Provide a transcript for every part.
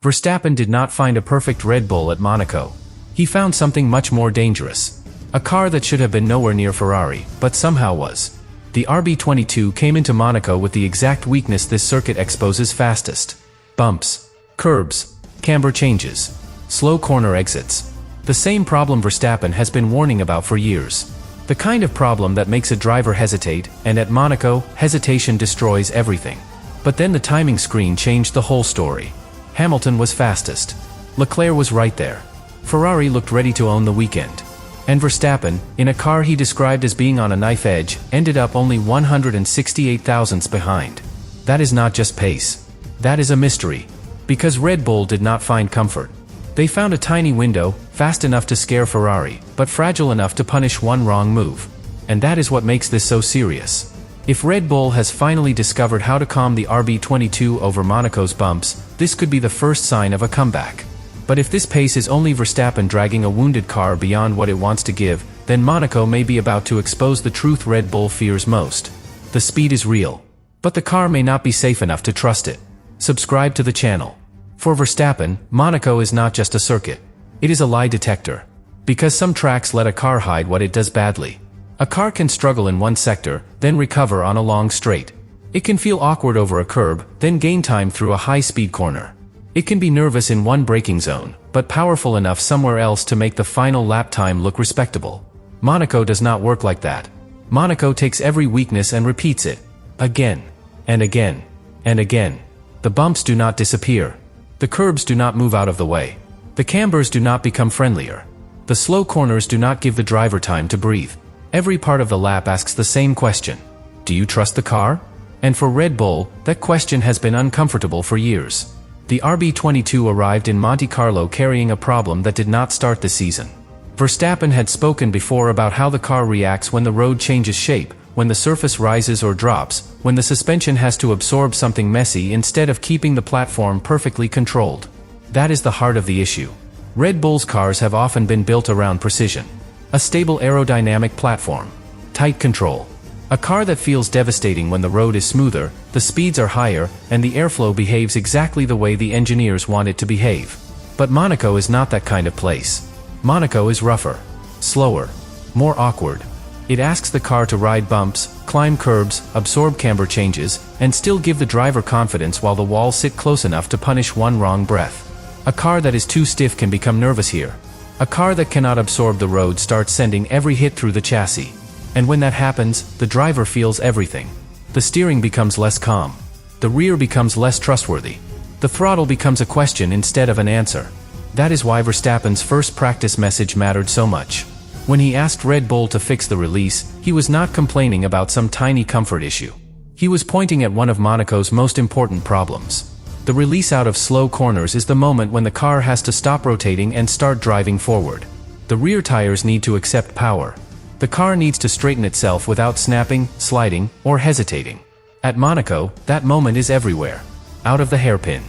Verstappen did not find a perfect Red Bull at Monaco. He found something much more dangerous. A car that should have been nowhere near Ferrari, but somehow was. The RB22 came into Monaco with the exact weakness this circuit exposes fastest. Bumps, curbs, camber changes, slow corner exits. The same problem Verstappen has been warning about for years. The kind of problem that makes a driver hesitate, and at Monaco, hesitation destroys everything. But then the timing screen changed the whole story. Hamilton was fastest. Leclerc was right there. Ferrari looked ready to own the weekend. And Verstappen, in a car he described as being on a knife edge, ended up only 168 thousandths behind. That is not just pace. That is a mystery. Because Red Bull did not find comfort. They found a tiny window, fast enough to scare Ferrari, but fragile enough to punish one wrong move. And that is what makes this so serious. If Red Bull has finally discovered how to calm the RB22 over Monaco's bumps, this could be the first sign of a comeback. But if this pace is only Verstappen dragging a wounded car beyond what it wants to give, then Monaco may be about to expose the truth Red Bull fears most. The speed is real. But the car may not be safe enough to trust it. Subscribe to the channel. For Verstappen, Monaco is not just a circuit. It is a lie detector. Because some tracks let a car hide what it does badly. A car can struggle in one sector, then recover on a long straight. It can feel awkward over a curb, then gain time through a high-speed corner. It can be nervous in one braking zone, but powerful enough somewhere else to make the final lap time look respectable. Monaco does not work like that. Monaco takes every weakness and repeats it. Again. And again. And again. The bumps do not disappear. The curbs do not move out of the way. The cambers do not become friendlier. The slow corners do not give the driver time to breathe. Every part of the lap asks the same question. Do you trust the car? And for Red Bull, that question has been uncomfortable for years. The RB22 arrived in Monte Carlo carrying a problem that did not start the season. Verstappen had spoken before about how the car reacts when the road changes shape, when the surface rises or drops, when the suspension has to absorb something messy instead of keeping the platform perfectly controlled. That is the heart of the issue. Red Bull's cars have often been built around precision. A stable aerodynamic platform. Tight control. A car that feels devastating when the road is smoother, the speeds are higher, and the airflow behaves exactly the way the engineers want it to behave. But Monaco is not that kind of place. Monaco is rougher, slower, more awkward. It asks the car to ride bumps, climb curbs, absorb camber changes, and still give the driver confidence while the walls sit close enough to punish one wrong breath. A car that is too stiff can become nervous here. A car that cannot absorb the road starts sending every hit through the chassis. And when that happens, the driver feels everything. The steering becomes less calm. The rear becomes less trustworthy. The throttle becomes a question instead of an answer. That is why Verstappen's first practice message mattered so much. When he asked Red Bull to fix the release, he was not complaining about some tiny comfort issue. He was pointing at one of Monaco's most important problems. The release out of slow corners is the moment when the car has to stop rotating and start driving forward. The rear tires need to accept power. The car needs to straighten itself without snapping, sliding, or hesitating. At Monaco, that moment is everywhere. Out of the hairpin.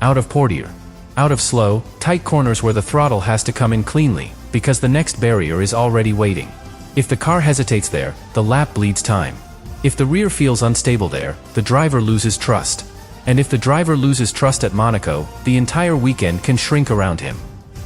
Out of portiere. Out of slow, tight corners where the throttle has to come in cleanly, because the next barrier is already waiting. If the car hesitates there, the lap bleeds time. If the rear feels unstable there, the driver loses trust. And if the driver loses trust at Monaco, the entire weekend can shrink around him.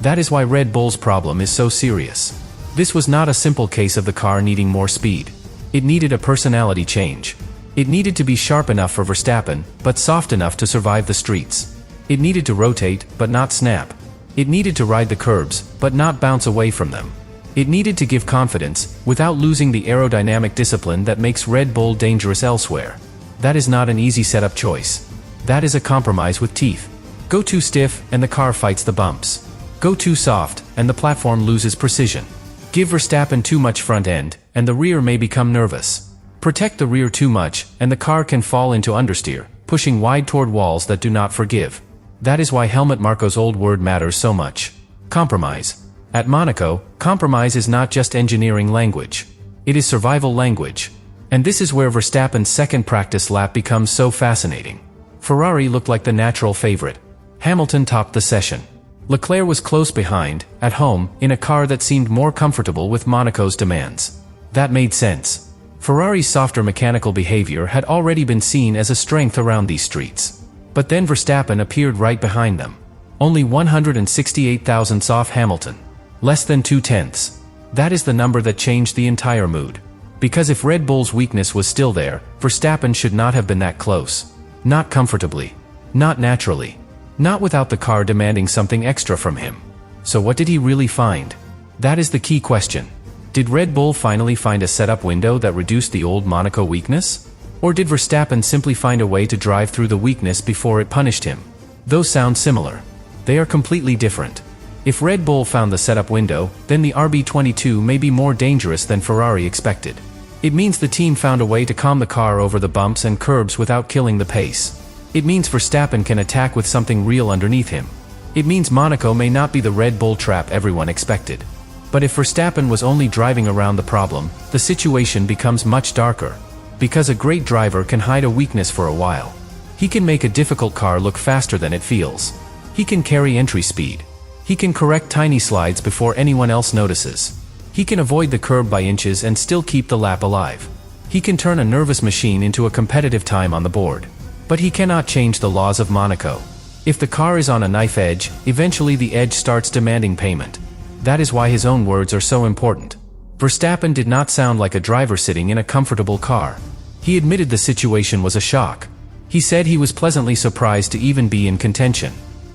That is why Red Bull's problem is so serious. This was not a simple case of the car needing more speed. It needed a personality change. It needed to be sharp enough for Verstappen, but soft enough to survive the streets. It needed to rotate, but not snap. It needed to ride the curbs, but not bounce away from them. It needed to give confidence, without losing the aerodynamic discipline that makes Red Bull dangerous elsewhere. That is not an easy setup choice. That is a compromise with teeth. Go too stiff, and the car fights the bumps. Go too soft, and the platform loses precision. Give Verstappen too much front end, and the rear may become nervous. Protect the rear too much, and the car can fall into understeer, pushing wide toward walls that do not forgive. That is why Helmut Marko's old word matters so much. Compromise. At Monaco, compromise is not just engineering language. It is survival language. And this is where Verstappen's second practice lap becomes so fascinating. Ferrari looked like the natural favorite. Hamilton topped the session. Leclerc was close behind, at home, in a car that seemed more comfortable with Monaco's demands. That made sense. Ferrari's softer mechanical behavior had already been seen as a strength around these streets. But then Verstappen appeared right behind them. Only 168 thousandths off Hamilton. Less than 2/10. That is the number that changed the entire mood. Because if Red Bull's weakness was still there, Verstappen should not have been that close. Not comfortably. Not naturally. Not without the car demanding something extra from him. So what did he really find? That is the key question. Did Red Bull finally find a setup window that reduced the old Monaco weakness? Or did Verstappen simply find a way to drive through the weakness before it punished him? Those sound similar. They are completely different. If Red Bull found the setup window, then the RB22 may be more dangerous than Ferrari expected. It means the team found a way to calm the car over the bumps and curbs without killing the pace. It means Verstappen can attack with something real underneath him. It means Monaco may not be the Red Bull trap everyone expected. But if Verstappen was only driving around the problem, the situation becomes much darker. Because a great driver can hide a weakness for a while. He can make a difficult car look faster than it feels. He can carry entry speed. He can correct tiny slides before anyone else notices. He can avoid the curb by inches and still keep the lap alive. He can turn a nervous machine into a competitive time on the board. But he cannot change the laws of Monaco. If the car is on a knife edge, eventually the edge starts demanding payment. That is why his own words are so important. Verstappen did not sound like a driver sitting in a comfortable car. He admitted the situation was a shock. He said he was pleasantly surprised to even be in contention.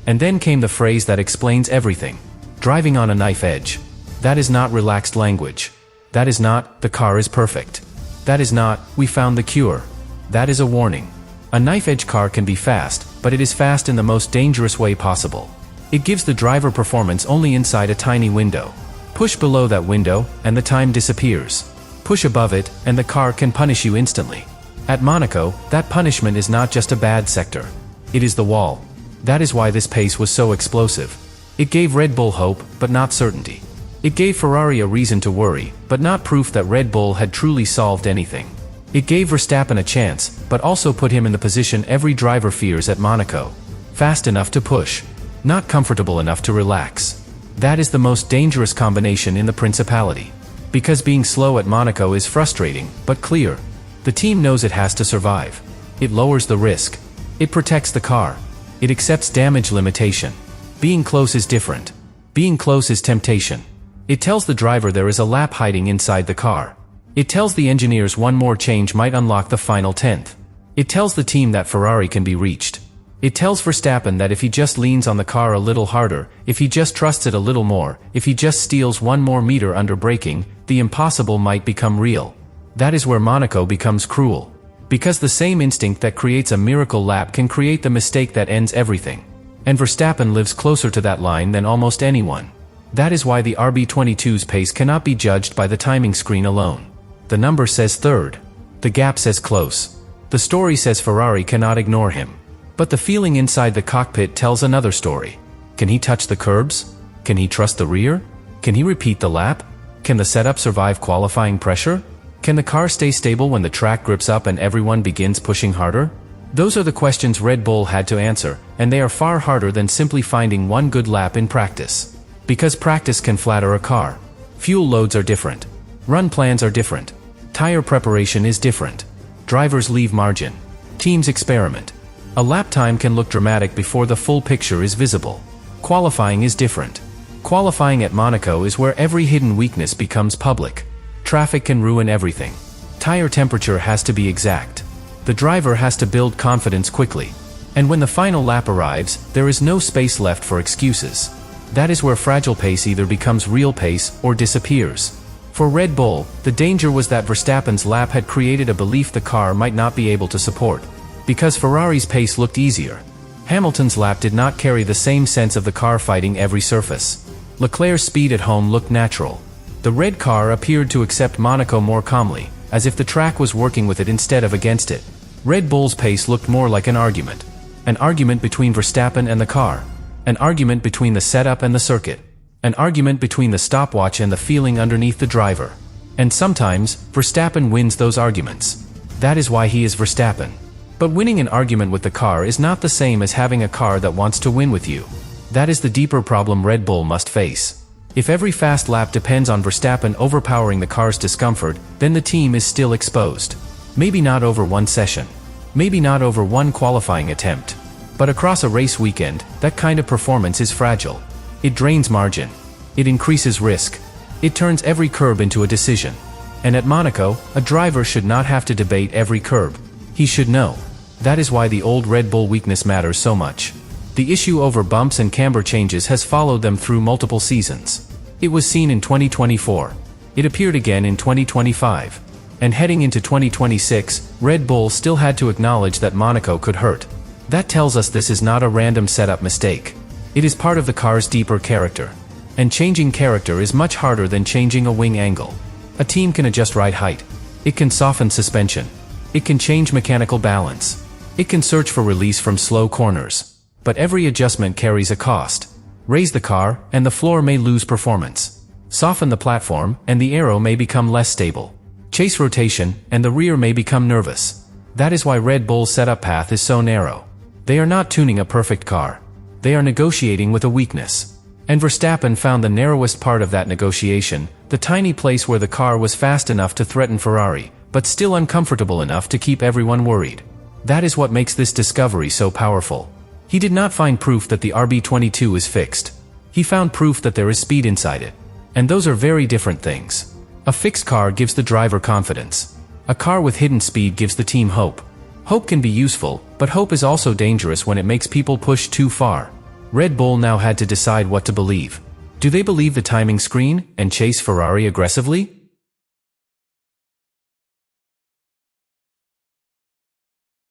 And then came the phrase that explains everything. Driving on a knife edge. That is not relaxed language. That is not, the car is perfect. That is not, we found the cure. That is a warning. A knife-edge car can be fast, but it is fast in the most dangerous way possible. It gives the driver performance only inside a tiny window. Push below that window, and the time disappears. Push above it, and the car can punish you instantly. At Monaco, that punishment is not just a bad sector. It is the wall. That is why this pace was so explosive. It gave Red Bull hope, but not certainty. It gave Ferrari a reason to worry, but not proof that Red Bull had truly solved anything. It gave Verstappen a chance, but also put him in the position every driver fears at Monaco. Fast enough to push. Not comfortable enough to relax. That is the most dangerous combination in the Principality. Because being slow at Monaco is frustrating, but clear. The team knows it has to survive. It lowers the risk. It protects the car. It accepts damage limitation. Being close is different. Being close is temptation. It tells the driver there is a lap hiding inside the car. It tells the engineers one more change might unlock the final 10th. It tells the team that Ferrari can be reached. It tells Verstappen that if he just leans on the car a little harder, if he just trusts it a little more, if he just steals one more meter under braking, the impossible might become real. That is where Monaco becomes cruel. Because the same instinct that creates a miracle lap can create the mistake that ends everything. And Verstappen lives closer to that line than almost anyone. That is why the RB22's pace cannot be judged by the timing screen alone. The number says third. The gap says close. The story says Ferrari cannot ignore him. But the feeling inside the cockpit tells another story. Can he touch the curbs? Can he trust the rear? Can he repeat the lap? Can the setup survive qualifying pressure? Can the car stay stable when the track grips up and everyone begins pushing harder? Those are the questions Red Bull had to answer, and they are far harder than simply finding one good lap in practice. Because practice can flatter a car. Fuel loads are different. Run plans are different. Tire preparation is different. Drivers leave margin. Teams experiment. A lap time can look dramatic before the full picture is visible. Qualifying is different. Qualifying at Monaco is where every hidden weakness becomes public. Traffic can ruin everything. Tire temperature has to be exact. The driver has to build confidence quickly. And when the final lap arrives, there is no space left for excuses. That is where fragile pace either becomes real pace or disappears. For Red Bull, the danger was that Verstappen's lap had created a belief the car might not be able to support. Because Ferrari's pace looked easier. Hamilton's lap did not carry the same sense of the car fighting every surface. Leclerc's speed at home looked natural. The red car appeared to accept Monaco more calmly, as if the track was working with it instead of against it. Red Bull's pace looked more like an argument. An argument between Verstappen and the car. An argument between the setup and the circuit. An argument between the stopwatch and the feeling underneath the driver. And sometimes, Verstappen wins those arguments. That is why he is Verstappen. But winning an argument with the car is not the same as having a car that wants to win with you. That is the deeper problem Red Bull must face. If every fast lap depends on Verstappen overpowering the car's discomfort, then the team is still exposed. Maybe not over one session. Maybe not over one qualifying attempt. But across a race weekend, that kind of performance is fragile. It drains margin. It increases risk. It turns every curb into a decision. And at Monaco, a driver should not have to debate every curb. He should know. That is why the old Red Bull weakness matters so much. The issue over bumps and camber changes has followed them through multiple seasons. It was seen in 2024. It appeared again in 2025. And heading into 2026, Red Bull still had to acknowledge that Monaco could hurt. That tells us this is not a random setup mistake. It is part of the car's deeper character. And changing character is much harder than changing a wing angle. A team can adjust ride height. It can soften suspension. It can change mechanical balance. It can search for release from slow corners. But every adjustment carries a cost. Raise the car, and the floor may lose performance. Soften the platform, and the aero may become less stable. Chase rotation, and the rear may become nervous. That is why Red Bull's setup path is so narrow. They are not tuning a perfect car. They are negotiating with a weakness. And Verstappen found the narrowest part of that negotiation, the tiny place where the car was fast enough to threaten Ferrari, but still uncomfortable enough to keep everyone worried. That is what makes this discovery so powerful. He did not find proof that the RB22 is fixed. He found proof that there is speed inside it. And those are very different things. A fixed car gives the driver confidence. A car with hidden speed gives the team hope. Hope can be useful, but hope is also dangerous when it makes people push too far. Red Bull now had to decide what to believe. Do they believe the timing screen and chase Ferrari aggressively?